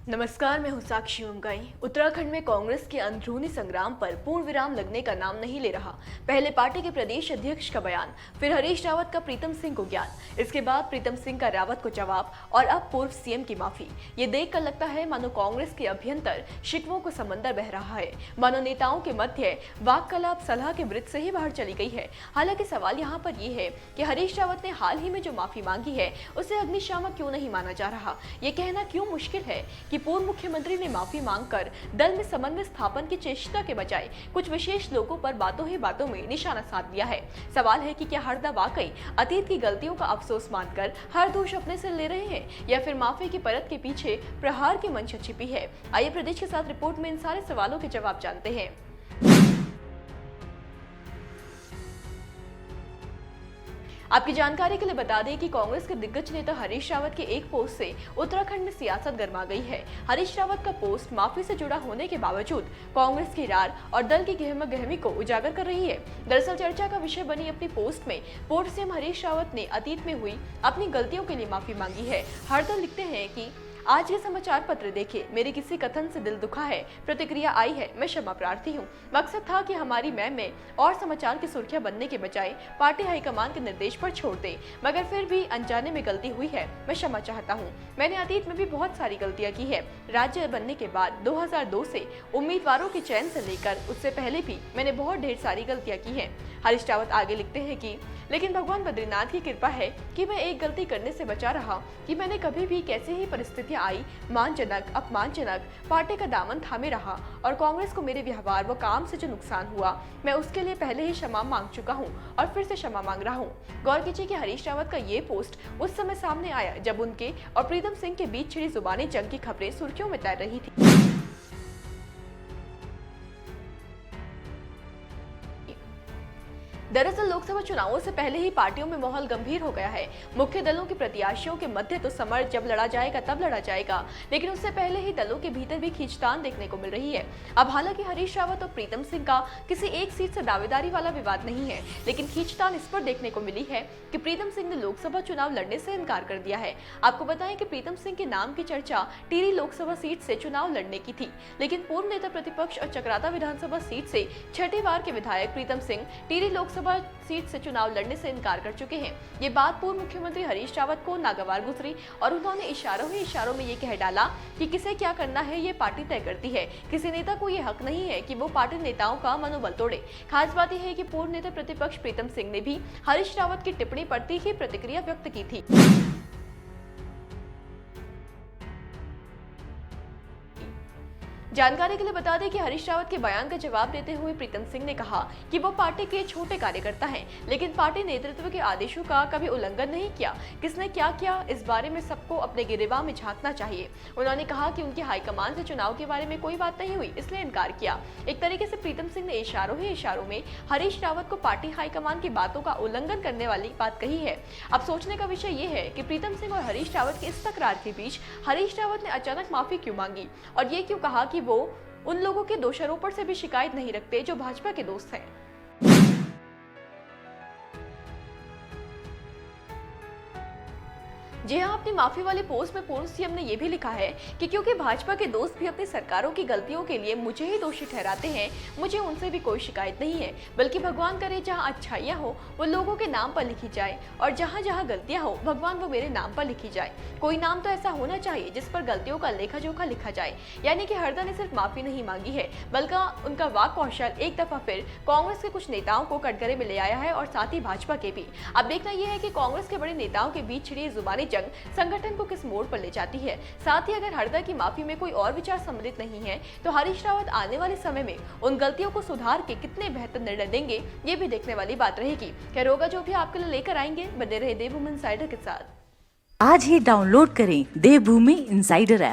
नमस्कार, मैं हूं साक्षी उमगाई। उत्तराखंड में कांग्रेस के अंदरूनी संग्राम पर पूर्ण विराम लगने का नाम नहीं ले रहा। पहले पार्टी के प्रदेश अध्यक्ष का बयान, फिर हरीश रावत का प्रीतम सिंह को ज्ञान, इसके बाद प्रीतम सिंह का रावत को जवाब और अब पूर्व सीएम की माफी। ये देखकर लगता है मानो कांग्रेस के अभ्यंतर शिकवों को समंदर बह रहा है, मानो नेताओं के मध्य वाक्कलाप सलाह के वृत्त से ही बाहर चली गई है। हालांकि सवाल यहाँ पर यह है कि हरीश रावत ने हाल ही में जो माफी मांगी है उसे अग्निशामक क्यों नहीं माना जा रहा। ये कहना क्यों मुश्किल है कि पूर्व मुख्यमंत्री ने माफी मांगकर दल में समन्वय स्थापन की चेष्टा के बजाय कुछ विशेष लोगों पर बातों ही बातों में निशाना साध दिया है। सवाल है कि क्या हरदा वाकई अतीत की गलतियों का अफसोस मानकर हर दोष अपने से ले रहे हैं या फिर माफी की परत के पीछे प्रहार की मंशा छिपी है। आइए प्रदेश के साथ रिपोर्ट में इन सारे सवालों के जवाब जानते हैं। आपकी जानकारी के लिए बता दें कि कांग्रेस के दिग्गज नेता हरीश रावत के एक पोस्ट से उत्तराखंड में सियासत गर्मा गई है। हरीश रावत का पोस्ट माफी से जुड़ा होने के बावजूद कांग्रेस की रार और दल की गहमी को उजागर कर रही है। दरअसल चर्चा का विषय बनी अपनी पोस्ट में पूर्व सीएम हरीश रावत ने अतीत में हुई अपनी गलतियों के लिए माफी मांगी है। हरदल लिखते हैं कि आज के समाचार पत्र देखे, मेरे किसी कथन से दिल दुखा है, प्रतिक्रिया आई है, मैं क्षमा प्रार्थी हूँ। मकसद था कि हमारी में और समाचार की सुर्खियां बनने के बजाय पार्टी हाईकमान के निर्देश पर छोड़ दे, मगर फिर भी अनजाने में गलती हुई है, मैं क्षमा चाहता हूँ। मैंने अतीत में भी बहुत सारी गलतियां की है। राज्य बनने के बाद 2002 से उम्मीदवारों के चयन से लेकर उससे पहले भी मैंने बहुत ढेर सारी गलतियां की है। हरीश रावत आगे लिखते हैं कि लेकिन भगवान बद्रीनाथ की कृपा है कि मैं एक गलती करने से बचा रहा कि मैंने कभी भी कैसे ही परिस्थितियां आई, मानजनक अपमानजनक, पार्टी का दामन थामे रहा और कांग्रेस को मेरे व्यवहार व काम से जो नुकसान हुआ मैं उसके लिए पहले ही क्षमा मांग चुका हूं और फिर से क्षमा मांग रहा हूं। गौर कीजिए कि हरीश रावत का ये पोस्ट उस समय सामने आया जब उनके और प्रीतम सिंह के बीच छिड़ी जुबानी जंग की खबरें सुर्खियों में तैर रही थी। दरअसल लोकसभा चुनावों से पहले ही पार्टियों में माहौल गंभीर हो गया है। मुख्य दलों के प्रत्याशियों के मध्य तो समर जब लड़ा जाएगा तब लड़ा जाएगा, लेकिन उससे पहले ही दलों के भीतर भी खींचतान देखने को मिल रही है। अब हालांकि हरीश रावत और प्रीतम सिंह का किसी एक सीट से दावेदारी वाला विवाद नहीं है, लेकिन खींचतान इस पर देखने को मिली है कि प्रीतम सिंह ने लोकसभा चुनाव लड़ने से इनकार कर दिया है। आपको बताएं कि प्रीतम सिंह के नाम की चर्चा टिहरी लोकसभा सीट से चुनाव लड़ने की थी, लेकिन पूर्व नेता प्रतिपक्ष और चकराता विधानसभा सीट से छठी बार के विधायक प्रीतम सिंह टिहरी लोकसभा सीट से चुनाव लड़ने से इनकार कर चुके हैं। ये बात पूर्व मुख्यमंत्री हरीश रावत को नागवार गुजरी और उन्होंने इशारों ही इशारों में ये कह डाला कि किसे क्या करना है ये पार्टी तय करती है। किसी नेता को ये हक नहीं है कि वो पार्टी नेताओं का मनोबल तोड़े। खास बात यह है कि पूर्व नेता प्रतिपक्ष प्रीतम सिंह ने भी हरीश रावत की टिप्पणी पर तीखी प्रतिक्रिया व्यक्त की थी। जानकारी के लिए बता दें कि हरीश रावत के बयान का जवाब देते हुए प्रीतम सिंह ने कहा कि वो पार्टी के छोटे कार्यकर्ता हैं, लेकिन पार्टी नेतृत्व के आदेशों का कभी उल्लंघन नहीं किया। किसने क्या किया इस बारे में सबको अपने गिरेबान में झांकना चाहिए। उन्होंने कहा कि उनकी हाईकमान से चुनाव के बारे में कोई बात नहीं हुई, इसलिए इनकार किया। एक तरीके से प्रीतम सिंह ने इशारों ही इशारों में हरीश रावत को पार्टी हाईकमान की बातों का उल्लंघन करने वाली बात कही है। अब सोचने का विषय ये है कि प्रीतम सिंह और हरीश रावत की इस तकरार के बीच हरीश रावत ने अचानक माफी क्यों मांगी और ये क्यों कहा कि वो उन लोगों के दोषारोपण से भी शिकायत नहीं रखते जो भाजपा के दोस्त हैं। जी हाँ, अपनी माफी वाली पोस्ट में पूर्व सीएम ने यह भी लिखा है कि क्योंकि भाजपा के दोस्त भी अपनी सरकारों की गलतियों के लिए मुझे ही दोषी ठहराते हैं, मुझे उनसे भी कोई शिकायत नहीं है, बल्कि भगवान करे जहाँ अच्छाइयाँ हो वो लोगों के नाम पर लिखी जाए और जहाँ जहाँ गलतियाँ हो भगवान वो मेरे नाम पर लिखी जाए। कोई नाम तो ऐसा होना चाहिए जिस पर गलतियों का लेखा जोखा लिखा जाए। यानी कि हरदा ने सिर्फ माफी नहीं मांगी है, बल्कि उनका वाक कौशल एक दफा फिर कांग्रेस के कुछ नेताओं को कटघरे में ले आया है और साथ ही भाजपा के भी। अब देखना यह है कि कांग्रेस के बड़े नेताओं के बीच छिड़ी जुबानी जंग संगठन को किस मोड़ पर ले जाती है। साथ ही अगर हरदा की माफी में कोई और विचार सम्मिलित नहीं है तो हरीश रावत आने वाले समय में उन गलतियों को सुधार के कितने बेहतर निर्णय देंगे ये भी देखने वाली बात रहेगी। क्या होगा जो भी आपके लिए लेकर आएंगे। बने रहे देवभूमि इनसाइडर के साथ। आज ही डाउनलोड करें देवभूमि इनसाइडर ऐप।